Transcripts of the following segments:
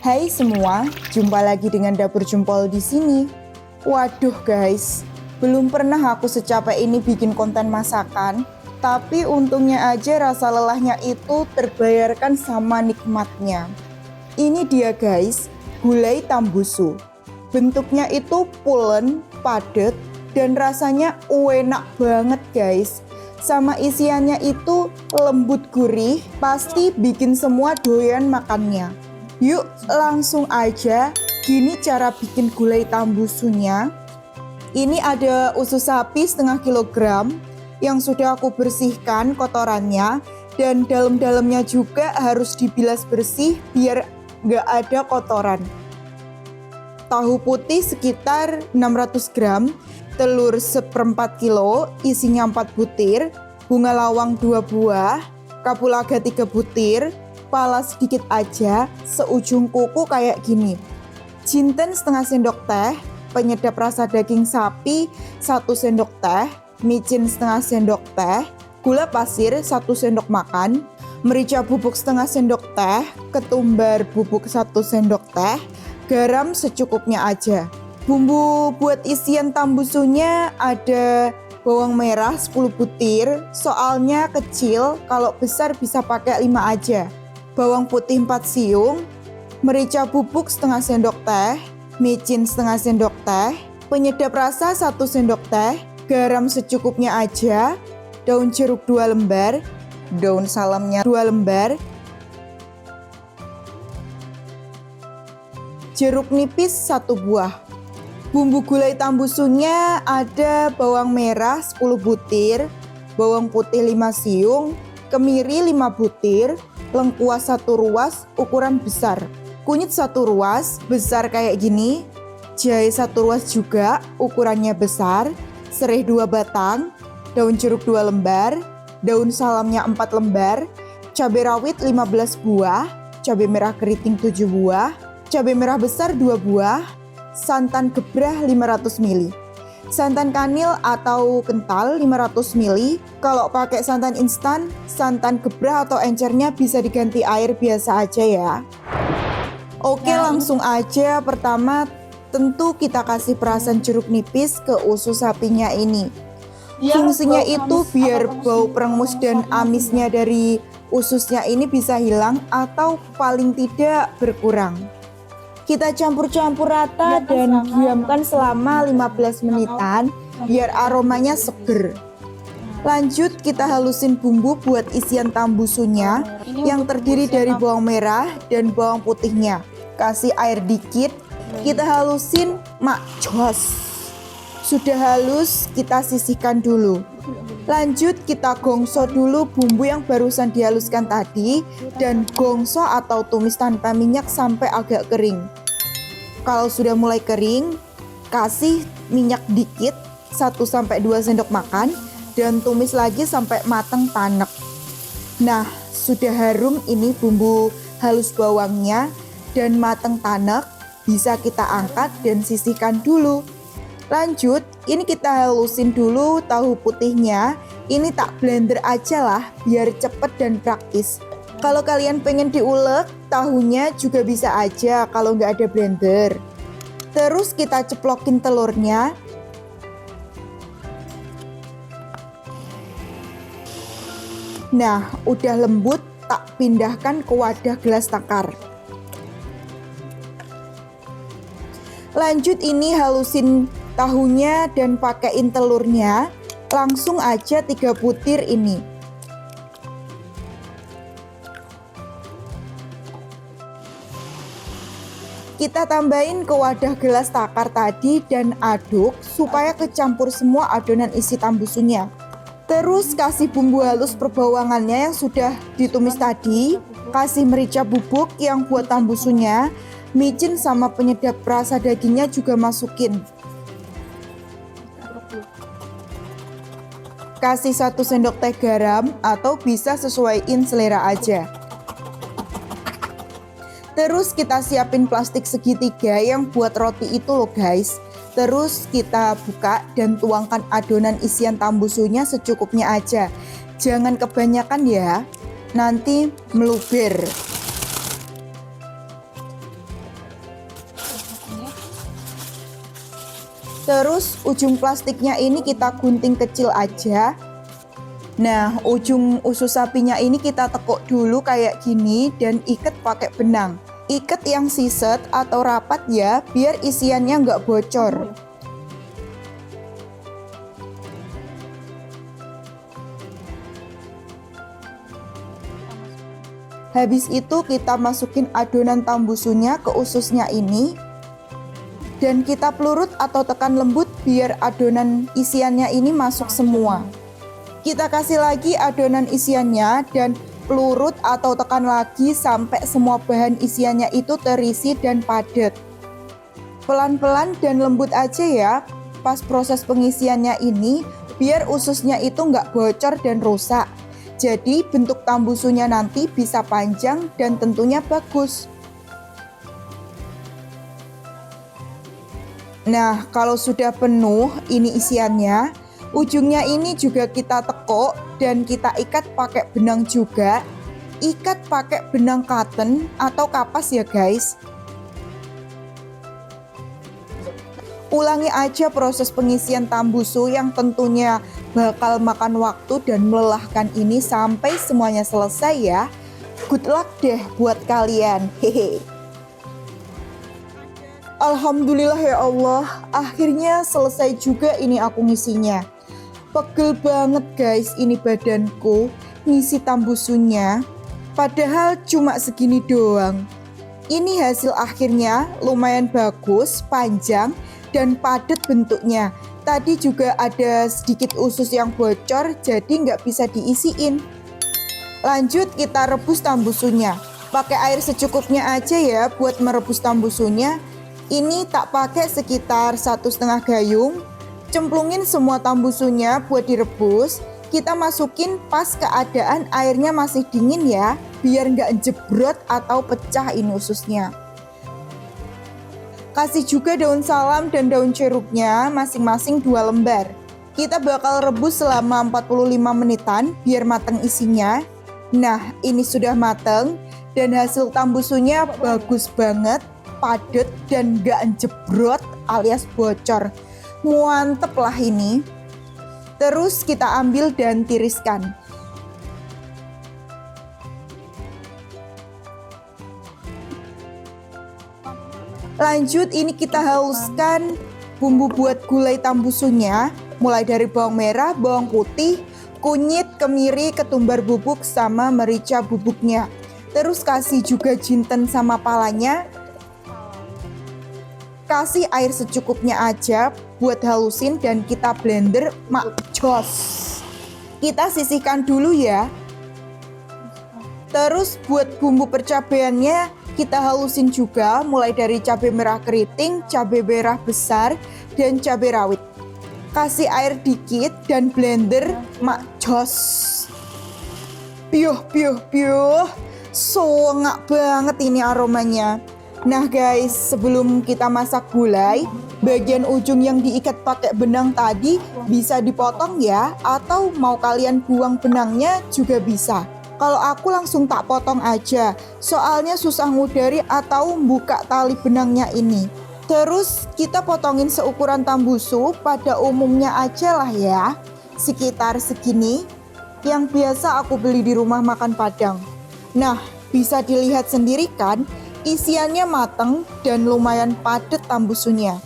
Hai semua, jumpa lagi dengan Dapur Jempol di sini. Waduh guys, belum pernah aku secapek ini bikin konten masakan, tapi untungnya aja rasa lelahnya itu terbayarkan sama nikmatnya. Ini dia guys, gulai tambusu. Bentuknya itu pulen, padat, dan rasanya enak banget guys. Sama isiannya itu lembut gurih, pasti bikin semua doyan makannya. Yuk langsung aja, gini cara bikin gulai tambusunya. Ini ada usus sapi setengah kilogram yang sudah aku bersihkan kotorannya. Dan dalam-dalamnya juga harus dibilas bersih biar nggak ada kotoran. Tahu putih sekitar 600 gram, telur 1/4 kilo, isinya 4 butir, bunga lawang 2 buah, kapulaga 3 butir, pala sedikit aja, seujung kuku kayak gini. Jinten setengah sendok teh, penyedap rasa daging sapi 1 sendok teh, micin setengah sendok teh, gula pasir 1 sendok makan, merica bubuk setengah sendok teh, ketumbar bubuk 1 sendok teh, garam secukupnya aja. Bumbu buat isian tambusunya ada bawang merah 10 butir, soalnya kecil, kalau besar bisa pakai 5 aja. Bawang putih 4 siung, merica bubuk setengah sendok teh, micin setengah sendok teh, penyedap rasa 1 sendok teh, garam secukupnya aja, daun jeruk 2 lembar, daun salamnya 2 lembar, jeruk nipis 1 buah. Bumbu gulai tambusunya ada bawang merah 10 butir, bawang putih 5 siung, kemiri 5 butir, lengkuas 1 ruas ukuran besar, kunyit 1 ruas besar kayak gini, jahe 1 ruas juga ukurannya besar, serai 2 batang, daun jeruk 2 lembar, daun salamnya 4 lembar, cabai rawit 15 buah, cabai merah keriting 7 buah, cabai merah besar 2 buah, santan gebrah 500 ml. Santan kanil atau kental 500 ml. Kalau pakai santan instan, santan gebrah atau encernya bisa diganti air biasa aja ya. Oke, langsung aja. Pertama, tentu kita kasih perasan jeruk nipis ke usus sapinya ini. Fungsinya itu biar bau perengus dan amisnya dari ususnya ini bisa hilang atau paling tidak berkurang. Kita campur-campur rata dan diamkan selama 15 menitan biar aromanya seger. Lanjut kita halusin bumbu buat isian tambusunya yang terdiri dari bawang merah dan bawang putihnya. Kasih air dikit, kita halusin makjos. Sudah halus, kita sisihkan dulu. Lanjut kita gongso dulu bumbu yang barusan dihaluskan tadi dan gongso atau tumis tanpa minyak sampai agak kering. Kalau sudah mulai kering, kasih minyak dikit 1-2 sendok makan dan tumis lagi sampai matang tanek. Nah, sudah harum ini bumbu halus bawangnya dan matang tanek, bisa kita angkat dan sisihkan dulu. Lanjut, ini kita halusin dulu tahu putihnya. Ini tak blender aja lah biar cepet dan praktis. Kalau kalian pengen diulek, tahunya juga bisa aja kalau nggak ada blender. Terus kita ceplokin telurnya. Nah, udah lembut, tak pindahkan ke wadah gelas takar. Lanjut ini halusin tahunya dan pakaiin telurnya. Langsung aja 3 butir ini. Kita tambahin ke wadah gelas takar tadi dan aduk supaya kecampur semua adonan isi tambusunya. Terus kasih bumbu halus perbawangannya yang sudah ditumis tadi. Kasih merica bubuk yang buat tambusunya. Micin sama penyedap rasa dagingnya juga masukin. Kasih 1 sendok teh garam atau bisa sesuaiin selera aja. Terus kita siapin plastik segitiga yang buat roti itu loh guys. Terus kita buka dan tuangkan adonan isian tambusunya secukupnya aja. Jangan kebanyakan ya, nanti meluber. Terus ujung plastiknya ini kita gunting kecil aja. Nah, ujung usus sapinya ini kita tekuk dulu kayak gini dan ikat pakai benang. Ikat yang siset atau rapat ya, biar isiannya nggak bocor. Habis itu kita masukin adonan tambusunya ke ususnya ini. Dan kita pelurut atau tekan lembut biar adonan isiannya ini masuk semua. Kita kasih lagi adonan isiannya dan pelurut atau tekan lagi sampai semua bahan isiannya itu terisi dan padat. Pelan-pelan dan lembut aja ya pas proses pengisiannya ini biar ususnya itu nggak bocor dan rusak. Jadi bentuk tambusunya nanti bisa panjang dan tentunya bagus. Nah, kalau sudah penuh ini isiannya, ujungnya ini juga kita tekuk dan kita ikat pakai benang juga. Ikat pakai benang cotton atau kapas ya guys. Ulangi aja proses pengisian tambusu yang tentunya bakal makan waktu dan melelahkan ini sampai semuanya selesai ya. Good luck deh buat kalian. Hehe. Alhamdulillah ya Allah, akhirnya selesai juga ini aku ngisinya. Pegel banget guys ini badanku ngisi tambusunya. Padahal cuma segini doang. Ini hasil akhirnya lumayan bagus, panjang dan padat bentuknya. Tadi juga ada sedikit usus yang bocor jadi nggak bisa diisiin. Lanjut kita rebus tambusunya. Pakai air secukupnya aja ya buat merebus tambusunya. Ini tak pakai sekitar 1,5 gayung. Cemplungin semua tambusunya buat direbus. Kita masukin pas keadaan airnya masih dingin ya, biar nggak jebrot atau pecah ini ususnya. Kasih juga daun salam dan daun jeruknya masing-masing 2 lembar. Kita bakal rebus selama 45 menitan biar matang isinya. Nah, ini sudah matang dan hasil tambusunya bagus banget. Padat dan gak jebrot alias bocor. Mantep lah ini. Terus kita ambil dan tiriskan. Lanjut ini kita haluskan bumbu buat gulai tambusunya. Mulai dari bawang merah, bawang putih, kunyit, kemiri, ketumbar bubuk sama merica bubuknya. Terus kasih juga jinten sama palanya. Kasih air secukupnya aja buat halusin dan kita blender jos. Kita sisihkan dulu ya. Terus buat bumbu percabeannya kita halusin juga mulai dari cabai merah keriting, cabai merah besar, dan cabai rawit. Kasih air dikit dan blender jos. Piuh, piuh, piuh. Songak banget ini aromanya. Nah guys, sebelum kita masak gulai, bagian ujung yang diikat pakai benang tadi bisa dipotong ya, atau mau kalian buang benangnya juga bisa. Kalau aku langsung tak potong aja, soalnya susah ngudari atau buka tali benangnya ini. Terus kita potongin seukuran tambusu pada umumnya aja lah ya, sekitar segini, yang biasa aku beli di rumah makan Padang. Nah, bisa dilihat sendiri kan, isiannya mateng dan lumayan padat tambusunya.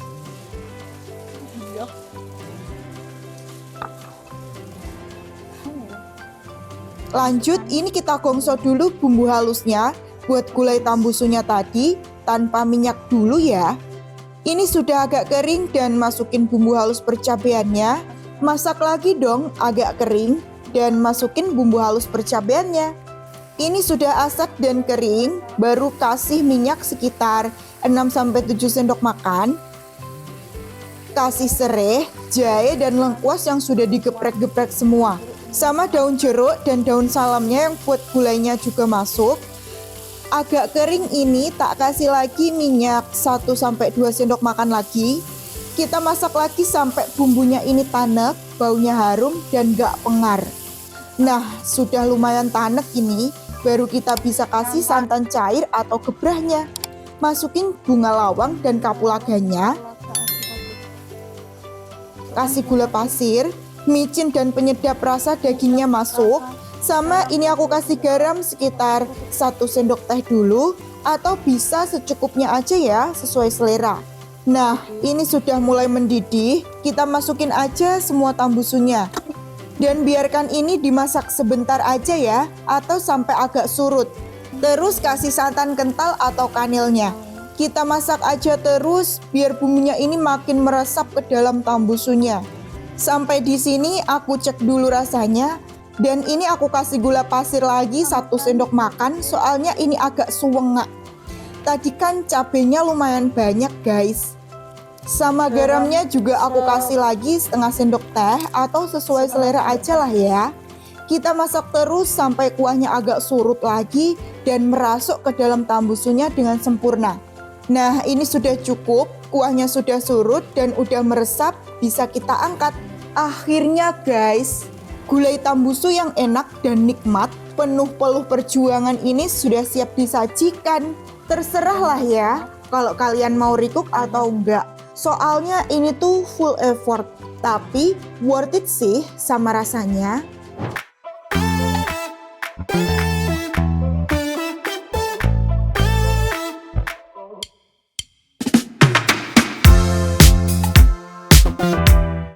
Lanjut, ini kita gongso dulu bumbu halusnya buat gulai tambusunya tadi tanpa minyak dulu ya. Ini sudah agak kering dan masukin bumbu halus percabeannya. Masak lagi dong agak kering dan masukin bumbu halus percabeannya. Ini sudah asap dan kering, baru kasih minyak sekitar 6-7 sendok makan. Kasih serai, jahe, dan lengkuas yang sudah digeprek-geprek semua. Sama daun jeruk dan daun salamnya yang buat gulainya juga masuk. Agak kering ini tak kasih lagi minyak 1-2 sendok makan lagi. Kita masak lagi sampai bumbunya ini tanek, baunya harum dan gak pengar. Nah, sudah lumayan tanek ini. Baru kita bisa kasih santan cair atau gebrahnya. Masukin bunga lawang dan kapulaganya. kasih gula pasir, micin dan penyedap rasa dagingnya masuk. Sama ini aku kasih garam sekitar 1 sendok teh dulu, atau bisa secukupnya aja ya, sesuai selera. Nah, ini sudah mulai mendidih, kita masukin aja semua tambusunya. Dan biarkan ini dimasak sebentar aja ya, atau sampai agak surut. Terus kasih santan kental atau kanilnya. Kita masak aja terus biar bumbunya ini makin meresap ke dalam tambusunya. Sampai di sini aku cek dulu rasanya. Dan ini aku kasih gula pasir lagi 1 sendok makan, soalnya ini agak suwengak. Tadi kan cabenya lumayan banyak guys. Sama garamnya juga aku kasih lagi setengah sendok teh atau sesuai selera aja lah ya. Kita masak terus sampai kuahnya agak surut lagi dan merasuk ke dalam tambusunya dengan sempurna. Nah, ini sudah cukup, kuahnya sudah surut dan udah meresap, bisa kita angkat. Akhirnya guys, gulai tambusu yang enak dan nikmat, penuh peluh perjuangan ini sudah siap disajikan. Terserahlah ya, kalau kalian mau recook atau enggak. Soalnya ini tuh full effort, tapi worth it sih sama rasanya.